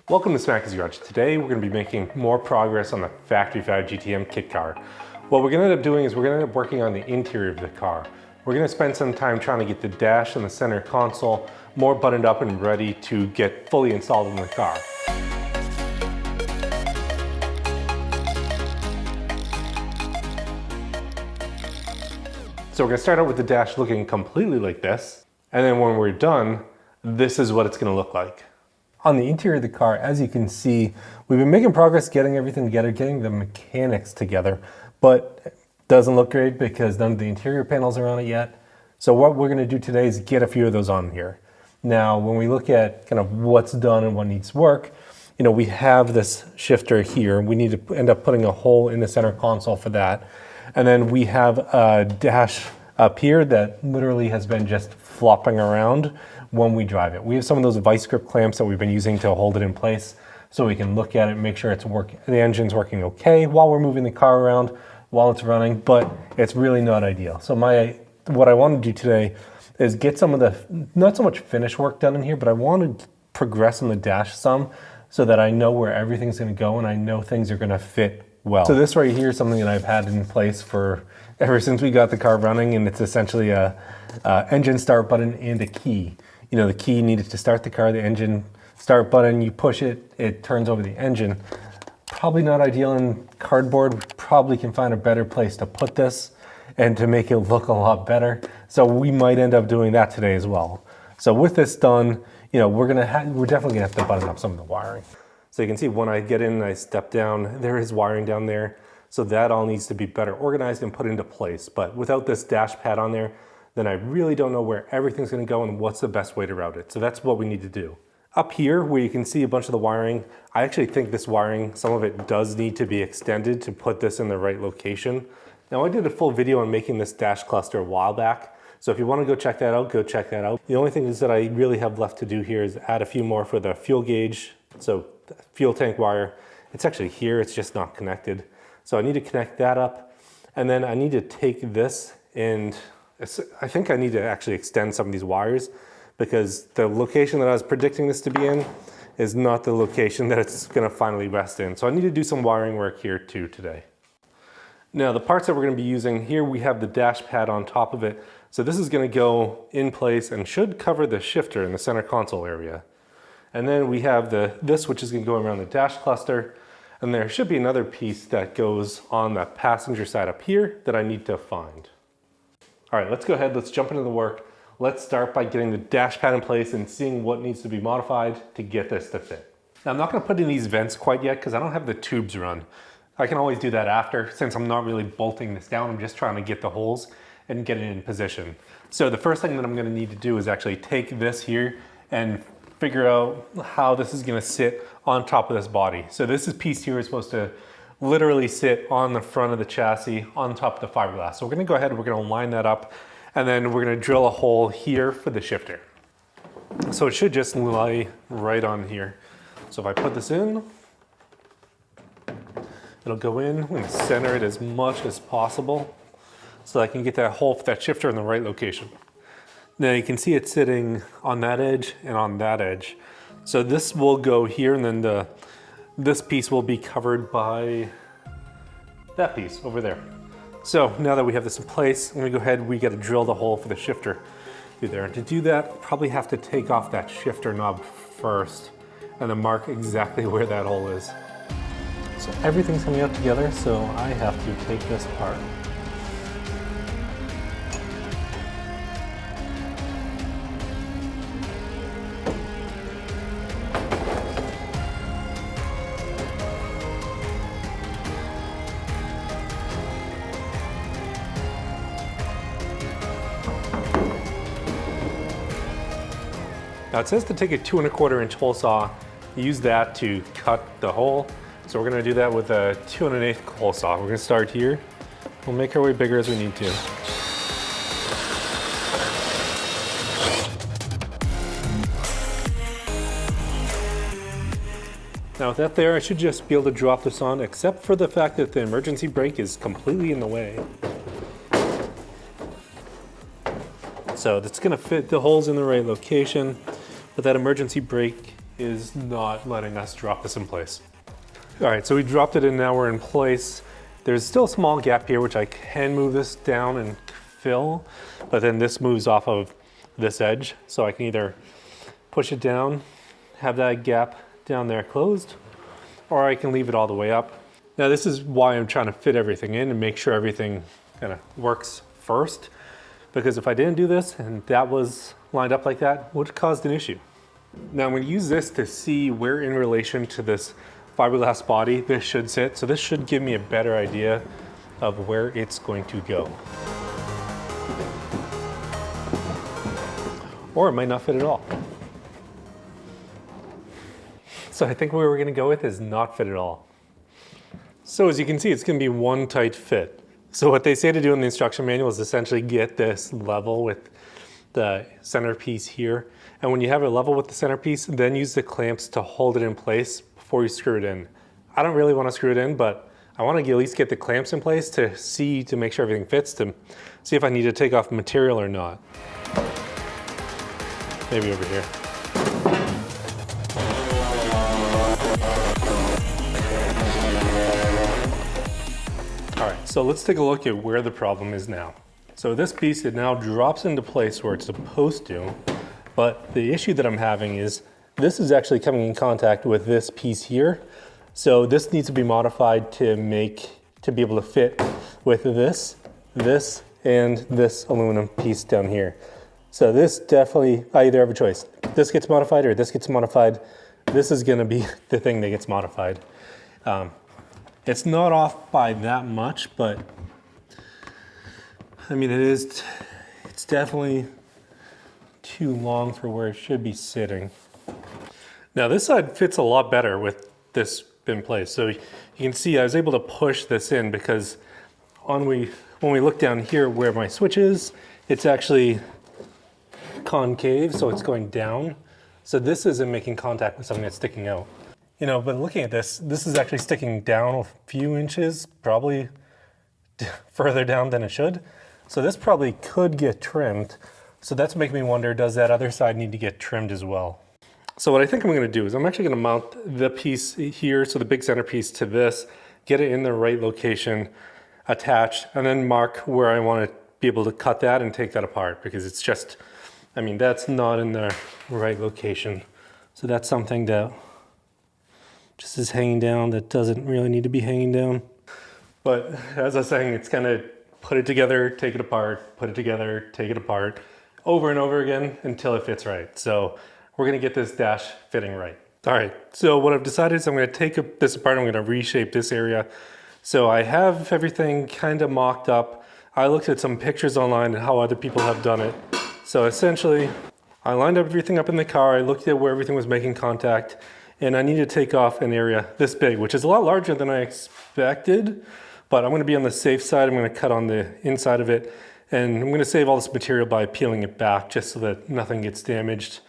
Welcome to Smackey's Garage. Today we're going to be making more progress on the Factory 5 GTM kit car. What we're going to end up doing is we're going to end up working on the interior of the car. We're going to spend some time trying to get the dash and the center console more buttoned up and ready to get fully installed in the car. So we're going to start out with the dash looking completely like this, and then when we're done, this is what it's going to look like. On the interior of the car, as you can see, we've been making progress getting everything together, getting the mechanics together, but it doesn't look great because none of the interior panels are on it yet. So what we're going to do today is get a few of those on here. Now, when we look at kind of what's done and what needs work, we have this shifter here. We need to end up putting a hole in the center console for that. And then we have a dash up here that literally has been just flopping around when we drive it. We have some of those vice grip clamps that we've been using to hold it in place so we can look at it, make sure the engine's working okay while we're moving the car around, while it's running, but it's really not ideal. So what I want to do today is get some of the, not so much finish work done in here, but I want to progress on the dash some so that I know where everything's going to go and I know things are going to fit well. So this right here is something that I've had in place for ever since we got the car running, and it's essentially a engine start button and a key. The key needed to start the car, the engine start button, you push it, it turns over the engine. Probably not ideal in cardboard. We probably can find a better place to put this and to make it look a lot better. So we might end up doing that today as well. So with this done, we're definitely gonna have to button up some of the wiring. So you can see when I get in and I step down, there is wiring down there. So that all needs to be better organized and put into place. But without this dash pad on there, then I really don't know where everything's gonna go and what's the best way to route it. So that's what we need to do. Up here, where you can see a bunch of the wiring, I actually think this wiring, some of it does need to be extended to put this in the right location. Now, I did a full video on making this dash cluster a while back. So if you wanna go check that out, go check that out. The only thing is that I really have left to do here is add a few more for the fuel gauge. So the fuel tank wire, it's actually here, it's just not connected. So I need to connect that up. And then I need to take this and I think I need to actually extend some of these wires because the location that I was predicting this to be in is not the location that it's gonna finally rest in. So I need to do some wiring work here too today. Now the parts that we're gonna be using here, we have the dash pad on top of it. So this is gonna go in place and should cover the shifter in the center console area. And then we have this, which is gonna go around the dash cluster. And there should be another piece that goes on the passenger side up here that I need to find. All right, let's go ahead, let's jump into the work. Let's start by getting the dash pad in place and seeing what needs to be modified to get this to fit. Now, I'm not gonna put in these vents quite yet because I don't have the tubes run. I can always do that after since I'm not really bolting this down. I'm just trying to get the holes and get it in position. So the first thing that I'm gonna need to do is actually take this here and figure out how this is gonna sit on top of this body. So this piece here is supposed to literally sit on the front of the chassis on top of the fiberglass. So we're gonna go ahead and we're gonna line that up and then we're gonna drill a hole here for the shifter. So it should just lie right on here. So if I put this in, it'll go in, I'm gonna center it as much as possible so I can get that hole for that shifter in the right location. Now you can see it sitting on that edge and on that edge. So this will go here and then this piece will be covered by that piece over there. So now that we have this in place, I'm gonna go ahead, we gotta drill the hole for the shifter through there. And to do that, probably have to take off that shifter knob first and then mark exactly where that hole is. So everything's coming out together, so I have to take this apart. Now it says to take a 2 1/4 inch hole saw, use that to cut the hole. So we're gonna do that with a 2 1/8 hole saw. We're gonna start here. We'll make our way bigger as we need to. Now with that there, I should just be able to drop this on, except for the fact that the emergency brake is completely in the way. So that's gonna fit the holes in the right location, but that emergency brake is not letting us drop this in place. All right, so we dropped it in, now we're in place. There's still a small gap here, which I can move this down and fill, but then this moves off of this edge. So I can either push it down, have that gap down there closed, or I can leave it all the way up. Now this is why I'm trying to fit everything in and make sure everything kind of works first, because if I didn't do this and that was lined up like that, it would have caused an issue. Now I'm going to use this to see where in relation to this fiberglass body this should sit. So this should give me a better idea of where it's going to go. Or it might not fit at all. So I think where we're going to go with is not fit at all. So as you can see, it's going to be one tight fit. So what they say to do in the instruction manual is essentially get this level with the centerpiece here. And when you have it level with the centerpiece, then use the clamps to hold it in place before you screw it in. I don't really want to screw it in, but I want to at least get the clamps in place to make sure everything fits, to see if I need to take off material or not. Maybe over here. All right, so let's take a look at where the problem is now. So this piece, it now drops into place where it's supposed to, but the issue that I'm having is this is actually coming in contact with this piece here. So this needs to be modified to be able to fit with this, and this aluminum piece down here. So this definitely, I either have a choice. This gets modified or this gets modified. This is gonna be the thing that gets modified. It's not off by that much, but I mean, it's definitely too long for where it should be sitting. Now this side fits a lot better with this in place. So you can see I was able to push this in because when we look down here where my switch is, it's actually concave, so it's going down. So this isn't making contact with something that's sticking out. You know, but looking at this is actually sticking down a few inches, probably further down than it should. So this probably could get trimmed. So that's making me wonder, does that other side need to get trimmed as well? So what I think I'm going to do is I'm actually going to mount the piece here, so the big centerpiece, to this, get it in the right location, attached, and then mark where I want to be able to cut that and take that apart, because it's just, I mean, that's not in the right location. So that's something that just is hanging down that doesn't really need to be hanging down. But as I was saying, it's kind of put it together, take it apart, put it together, take it apart, over and over again until it fits right. So we're gonna get this dash fitting right. All right, so what I've decided is I'm gonna take this apart, I'm gonna reshape this area. So I have everything kind of mocked up. I looked at some pictures online and how other people have done it. So essentially, I lined everything up in the car, I looked at where everything was making contact, and I need to take off an area this big, which is a lot larger than I expected, but I'm gonna be on the safe side. I'm gonna cut on the inside of it, and I'm gonna save all this material by peeling it back just so that nothing gets damaged,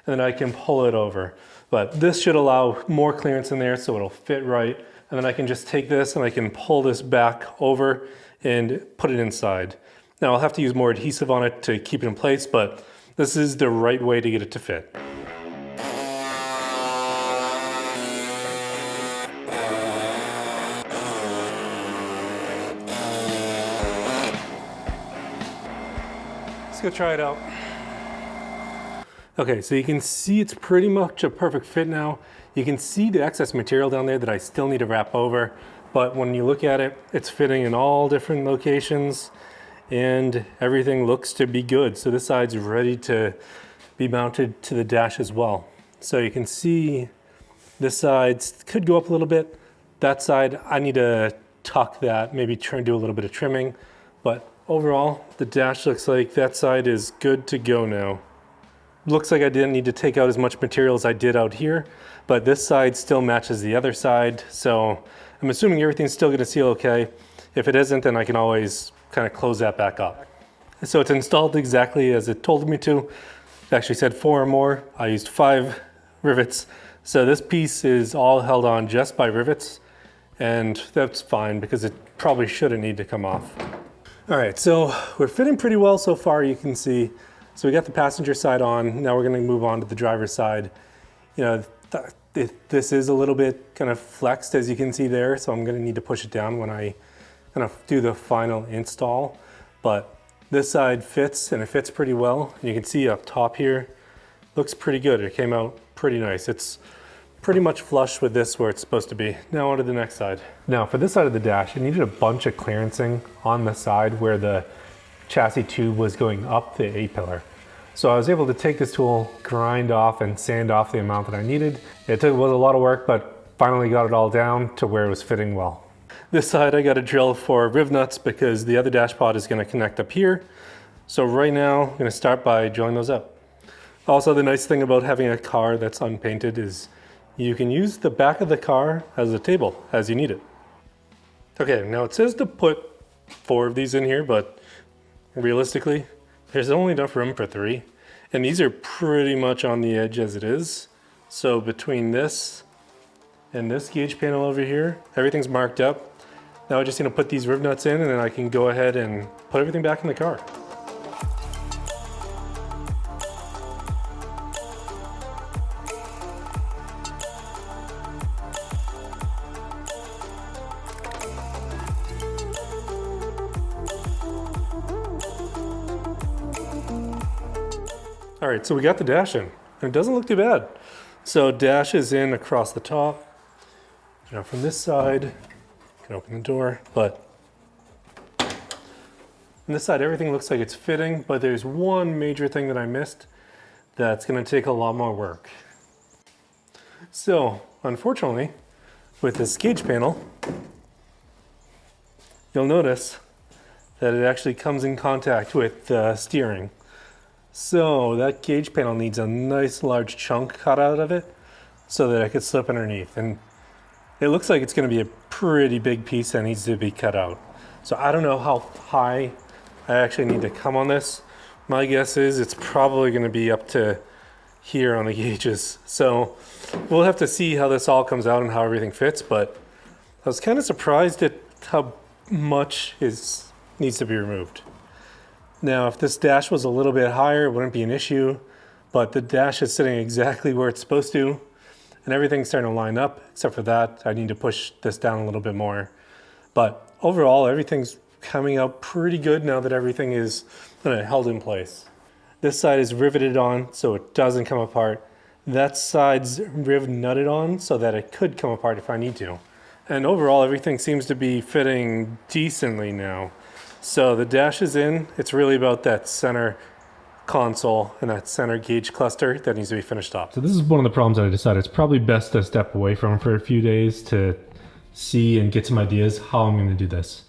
and then I can pull it over. But this should allow more clearance in there so it'll fit right, and then I can just take this and I can pull this back over and put it inside. Now I'll have to use more adhesive on it to keep it in place, but this is the right way to get it to fit. Go try it out. Okay, so you can see it's pretty much a perfect fit now. You can see the excess material down there that I still need to wrap over, but when you look at it, it's fitting in all different locations and everything looks to be good. So this side's ready to be mounted to the dash as well. So you can see this side could go up a little bit. That side, I need to tuck that, maybe try and do a little bit of trimming, but overall, the dash looks like that side is good to go now. Looks like I didn't need to take out as much material as I did out here, but this side still matches the other side, so I'm assuming everything's still gonna seal okay. If it isn't, then I can always kind of close that back up. So it's installed exactly as it told me to. It actually said 4 or more. I used 5 rivets. So this piece is all held on just by rivets, and that's fine because it probably shouldn't need to come off. All right, so we're fitting pretty well so far, you can see. So we got the passenger side on, now we're gonna move on to the driver's side. You know, this is a little bit kind of flexed, as you can see there, so I'm going to need to push it down when I kind of do the final install. But this side fits, and it fits pretty well. And you can see up top here, looks pretty good. It came out pretty nice. It's pretty much flush with this where it's supposed to be. Now on to the next side. Now for this side of the dash, I needed a bunch of clearancing on the side where the chassis tube was going up the A-pillar. So I was able to take this tool, grind off and sand off the amount that I needed. Was a lot of work, but finally got it all down to where it was fitting well. This side I got to drill for riv nuts because the other dash pod is going to connect up here. So right now I'm going to start by drilling those up. Also, the nice thing about having a car that's unpainted is you can use the back of the car as a table as you need it. Okay, now it says to put 4 of these in here, but realistically, there's only enough room for 3. And these are pretty much on the edge as it is. So between this and this gauge panel over here, everything's marked up. Now I just need to put these riv nuts in and then I can go ahead and put everything back in the car. All right, so we got the dash in, and it doesn't look too bad. So dash is in across the top. Now from this side, you can open the door, but on this side, everything looks like it's fitting, but there's one major thing that I missed that's gonna take a lot more work. So unfortunately, with this gauge panel, you'll notice that it actually comes in contact with the steering. So that gauge panel needs a nice large chunk cut out of it so that it could slip underneath. And it looks like it's going to be a pretty big piece that needs to be cut out. So I don't know how high I actually need to come on this. My guess is it's probably going to be up to here on the gauges. So we'll have to see how this all comes out and how everything fits. But I was kind of surprised at how much needs to be removed. Now, if this dash was a little bit higher, it wouldn't be an issue, but the dash is sitting exactly where it's supposed to, and everything's starting to line up, except for that. I need to push this down a little bit more. But overall, everything's coming out pretty good now that everything is held in place. This side is riveted on so it doesn't come apart. That side's riv nutted on so that it could come apart if I need to. And overall, everything seems to be fitting decently now. So the dash is in. It's really about that center console and that center gauge cluster that needs to be finished off. So this is one of the problems that I decided it's probably best to step away from for a few days to see and get some ideas how I'm going to do this.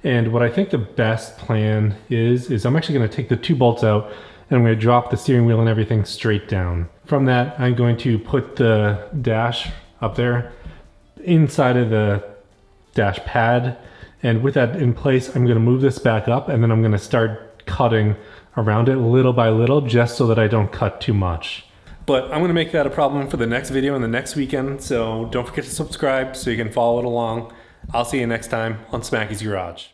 And what I think the best plan is I'm actually going to take the 2 bolts out and I'm going to drop the steering wheel and everything straight down. From that, I'm going to put the dash up there inside of the dash pad. And with that in place, I'm going to move this back up and then I'm going to start cutting around it little by little just so that I don't cut too much. But I'm going to make that a problem for the next video and the next weekend, so don't forget to subscribe so you can follow it along. I'll see you next time on Smackey's Garage.